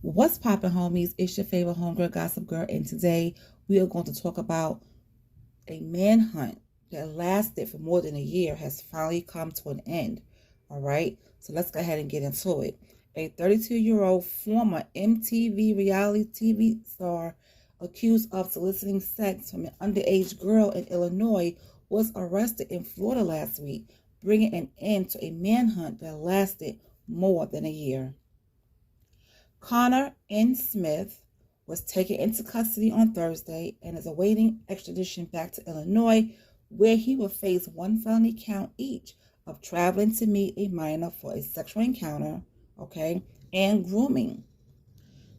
What's poppin', homies? It's your favorite homegirl, Gossip Girl, and today we are going to talk about a manhunt that lasted for more than a year has finally come to an end. All right, so let's go ahead and get into it. A 32-year-old former MTV reality TV star accused of soliciting sex from an underage girl in Illinois was arrested in Florida last week, bringing an end to a manhunt that lasted more than a year. Connor N. Smith was taken into custody on Thursday and is awaiting extradition back to Illinois, where he will face one felony count each of traveling to meet a minor for a sexual encounter, and grooming.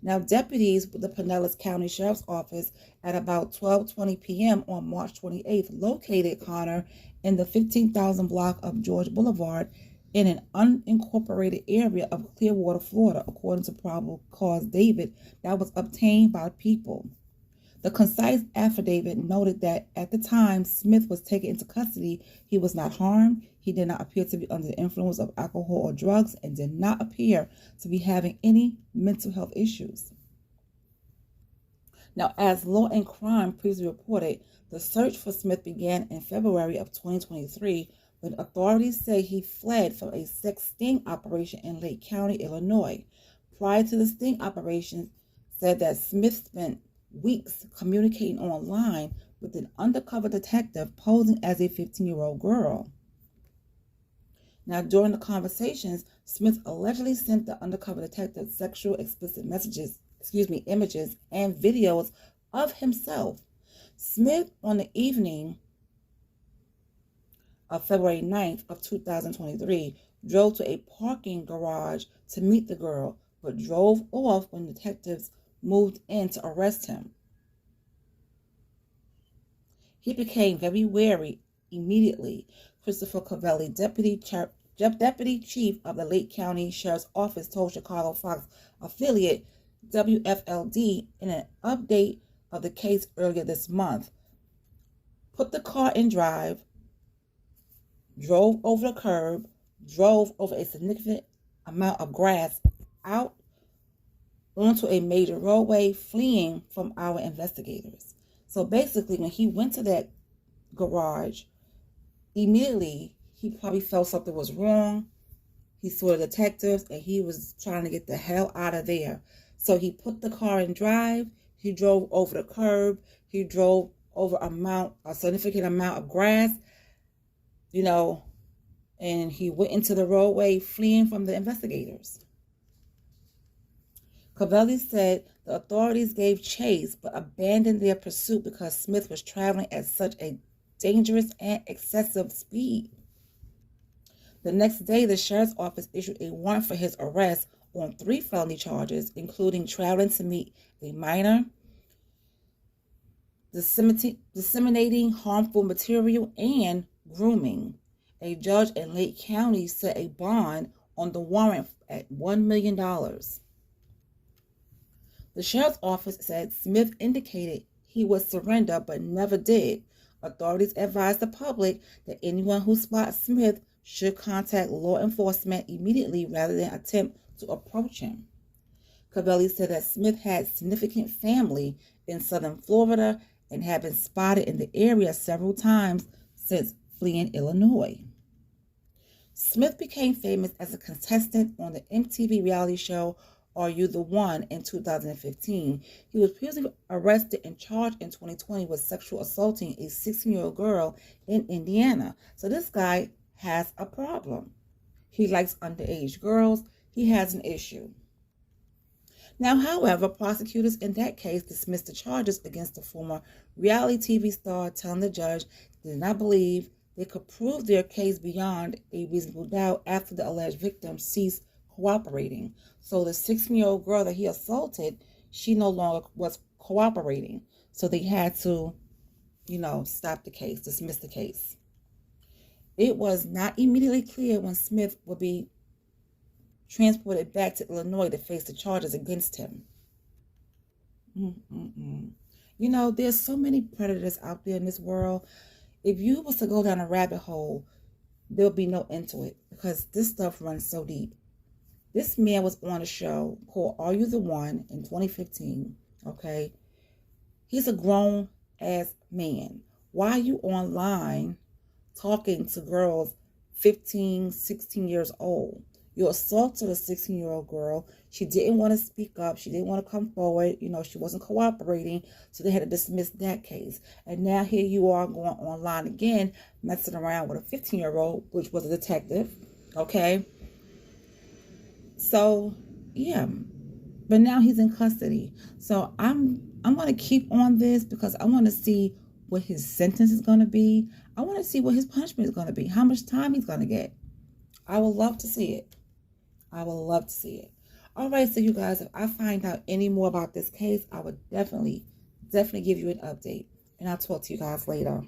Now, deputies with the Pinellas County Sheriff's Office at about 12:20 p.m. on March 28th located Connor in the 15,000 block of George Boulevard in an unincorporated area of Clearwater, Florida, according to probable cause David that was obtained by people. The concise affidavit noted that at the time Smith was taken into custody, he was not harmed, he did not appear to be under the influence of alcohol or drugs, and did not appear to be having any mental health issues. Now, as Law and Crime previously reported, the search for Smith began in February of 2023 when authorities say he fled from a sex sting operation in Lake County, Illinois. Prior to the sting operation, said that Smith spent weeks communicating online with an undercover detective posing as a 15-year-old girl. Now, during the conversations, Smith allegedly sent the undercover detective sexual explicit images and videos of himself. Smith, on the evening of February 9th of 2023, drove to a parking garage to meet the girl, but drove off when detectives moved in to arrest him. He became very wary immediately. Christopher Cavelli, deputy chief of the Lake County Sheriff's Office, told Chicago Fox affiliate WFLD in an update of the case earlier this month. Put the car in drive, drove over the curb, drove over a significant amount of grass out onto a major roadway, fleeing from our investigators. So basically, when he went to that garage, immediately he probably felt something was wrong. He saw the detectives and he was trying to get the hell out of there. So he put the car in drive, he drove over the curb, he drove over a significant amount of grass, and he went into the roadway fleeing from the investigators. Cavelli said the authorities gave chase but abandoned their pursuit because Smith was traveling at such a dangerous and excessive speed. The next day, the sheriff's office issued a warrant for his arrest on 3 felony charges, including traveling to meet a minor, disseminating harmful material, and grooming. A judge in Lake County set a bond on the warrant at $1 million. The sheriff's office said Smith indicated he would surrender but never did. Authorities advised the public that anyone who spots Smith should contact law enforcement immediately rather than attempt to approach him. Cavelli said that Smith had significant family in southern Florida and had been spotted in the area several times since fleeing Illinois. Smith became famous as a contestant on the MTV reality show Are You the One in 2015. He was previously arrested and charged in 2020 with sexual assaulting a 16-year-old girl in Indiana. So this guy has a problem. He likes underage girls. He has an issue. Now, however, prosecutors in that case dismissed the charges against the former reality TV star, telling the judge they did not believe they could prove their case beyond a reasonable doubt after the alleged victim ceased cooperating. So the 16-year-old girl that he assaulted, she no longer was cooperating. So they had to, stop the case, dismiss the case. It was not immediately clear when Smith would be transported back to Illinois to face the charges against him. There's so many predators out there in this world. If you was to go down a rabbit hole, there'll be no end to it because this stuff runs so deep. This man was on a show called Are You the One in 2015. Okay. He's a grown ass man. Why are you online talking to girls 15, 16 years old? You assaulted a 16-year-old girl. She didn't want to speak up. She didn't want to come forward. She wasn't cooperating. So they had to dismiss that case. And now here you are going online again, messing around with a 15-year-old, which was a detective. Okay. So, yeah. But now he's in custody. So I'm going to keep on this because I want to see what his sentence is going to be. I want to see what his punishment is going to be. How much time he's going to get. I would love to see it. I would love to see it. All right, so you guys, if I find out any more about this case, I would definitely give you an update. And I'll talk to you guys later.